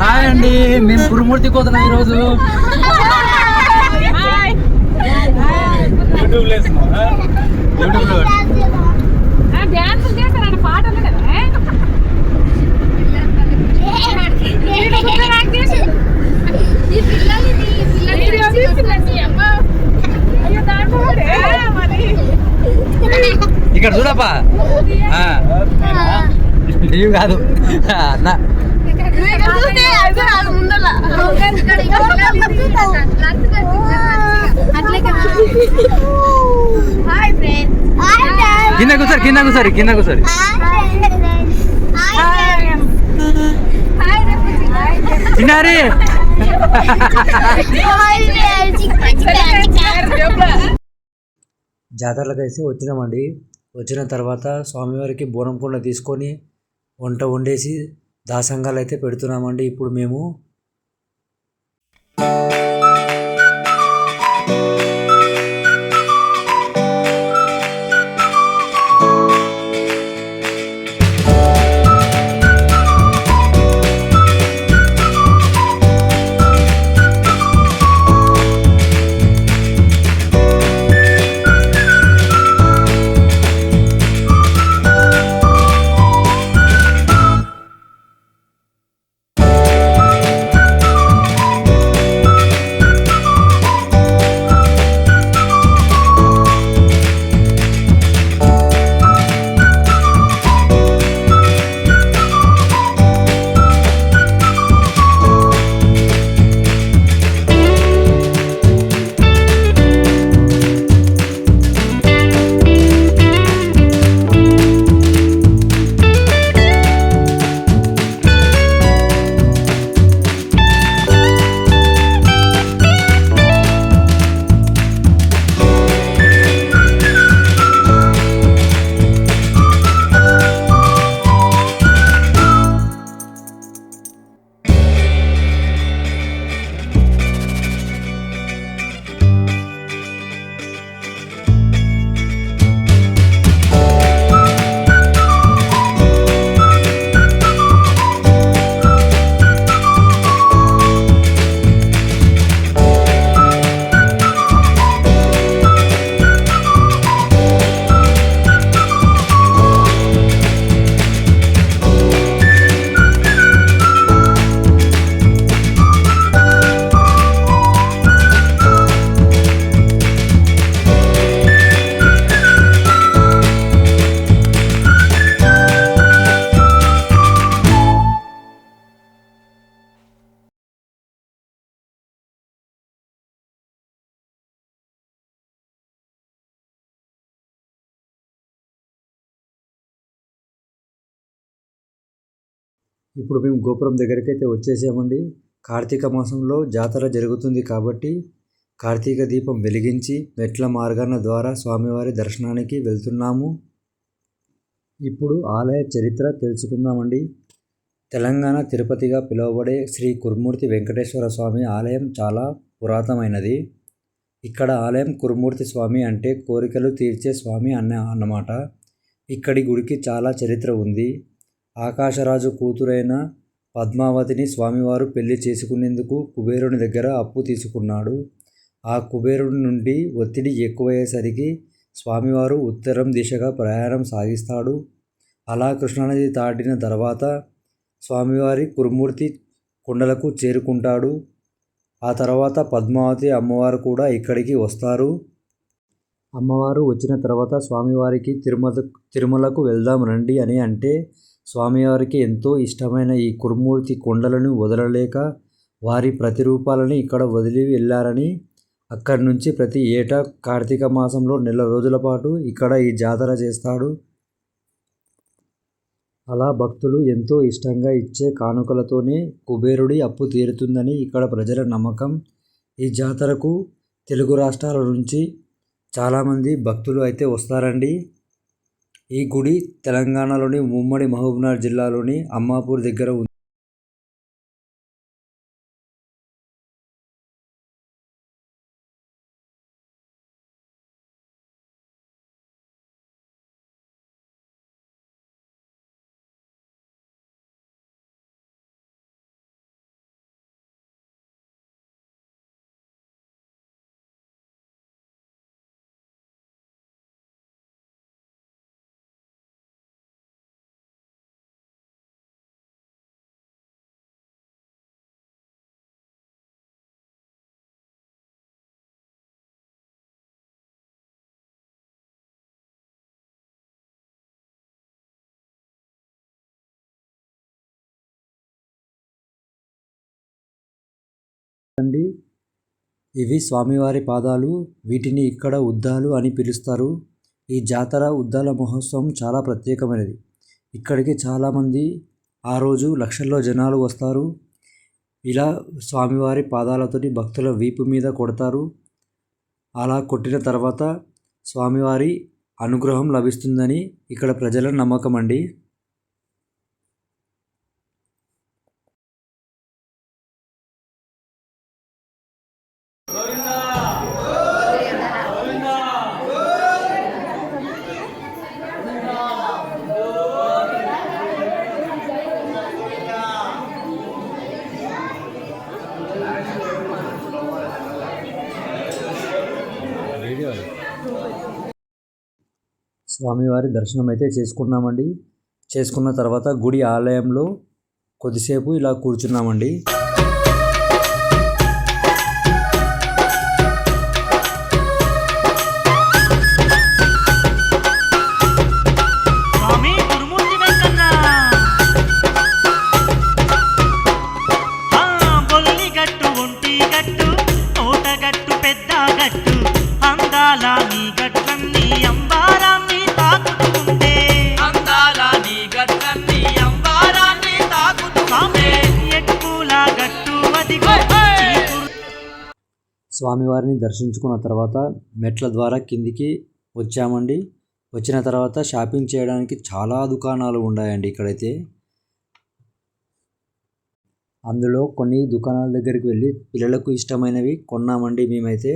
Hi అండి, మేము కురుమూర్తి పోతున్నాం ఈరోజు. ఇక్కడ చూడప్పా, నీవు కాదు అన్న. కింద కూర్చోరు, కింద కూర్చోరు, కింద కూర్చోరు. చిన్నారి జాతరలకు అయితే వచ్చినామండి. వచ్చిన తర్వాత స్వామివారికి బోనం కుండ తీసుకొని వంట వండేసి దాసంగాలు అయితే పెడుతున్నామండి ఇప్పుడు మేము. ఇప్పుడు మేము గోపురం దగ్గరికి అయితే వచ్చేసామండి. కార్తీక మాసంలో జాతర జరుగుతుంది కాబట్టి కార్తీక దీపం వెలిగించి మెట్ల మార్గాన ద్వారా స్వామివారి దర్శనానికి వెళ్తున్నాము. ఇప్పుడు ఆలయ చరిత్ర తెలుసుకుందామండి. తెలంగాణ తిరుపతిగా పిలువబడే శ్రీ కురుమూర్తి వెంకటేశ్వర స్వామి ఆలయం చాలా పురాతనమైనది. ఇక్కడ ఆలయం కురుమూర్తి స్వామి అంటే కోరికలు తీర్చే స్వామి అన్నమాట. ఇక్కడి గుడికి చాలా చరిత్ర ఉంది. ఆకాశరాజు కూతురైన పద్మావతిని స్వామివారు పెళ్లి చేసుకునేందుకు కుబేరుని దగ్గర అప్పు తీసుకున్నాడు. ఆ కుబేరుడి నుండి ఒత్తిడి ఎక్కువయ్యేసరికి స్వామివారు ఉత్తరం దిశగా ప్రయాణం సాగిస్తాడు. అలా కృష్ణానది దాటిన తర్వాత స్వామివారి కురుమూర్తి కొండలకు చేరుకుంటాడు. ఆ తర్వాత పద్మావతి అమ్మవారు కూడా ఇక్కడికి వస్తారు. అమ్మవారు వచ్చిన తర్వాత స్వామివారికి తిరుమలకు వెళ్దాం రండి అని అంటే స్వామివారికి ఎంతో ఇష్టమైన ఈ కురుమూర్తి కొండలను వదలలేక వారి ప్రతిరూపాలని ఇక్కడ వదిలి వెళ్ళారని, అక్కడి నుంచి ప్రతి ఏటా కార్తీక మాసంలో నెల రోజుల పాటు ఇక్కడ ఈ జాతర చేస్తాడు. అలా భక్తులు ఎంతో ఇష్టంగా ఇచ్చే కానుకలతోనే కుబేరుడి అప్పు తీరుతుందని ఇక్కడ ప్రజల నమ్మకం. ఈ జాతరకు తెలుగు రాష్ట్రాల నుంచి చాలామంది భక్తులు అయితే వస్తారండి. ఈ గుడి తెలంగాణలోని ఉమ్మడి మహబూబ్నగర్ జిల్లాలోని అమ్మాపూర్ దగ్గర ఉంది. అండి. ఇవి స్వామివారి పాదాలు. వీటిని ఇక్కడ ఉద్దాలు అని పిలుస్తారు. ఈ జాతర ఉద్దాల మహోత్సవం చాలా ప్రత్యేకమైనది. ఇక్కడికి చాలామంది ఆ రోజు లక్షల్లో జనాలు వస్తారు. ఇలా స్వామివారి పాదాలతోటి భక్తుల వీపు మీద కొడతారు. అలా కొట్టిన తర్వాత స్వామివారి అనుగ్రహం లభిస్తుందని ఇక్కడ ప్రజల నమ్మకం అండి. స్వామివారి దర్శనం అయితే చేసుకున్నామండి. చేసుకున్న తర్వాత గుడి ఆలయంలో కొద్దిసేపు ఇలా కూర్చున్నామండి. స్వామివారిని దర్శించుకున్న తర్వాత మెట్ల ద్వారా కిందికి వచ్చామండి. వచ్చిన తర్వాత షాపింగ్ చేయడానికి చాలా దుకాణాలు ఉన్నాయండి ఇక్కడైతే. అందులో కొన్ని దుకాణాల దగ్గరికి వెళ్ళి పిల్లలకు ఇష్టమైనవి కొన్నామండి మేమైతే.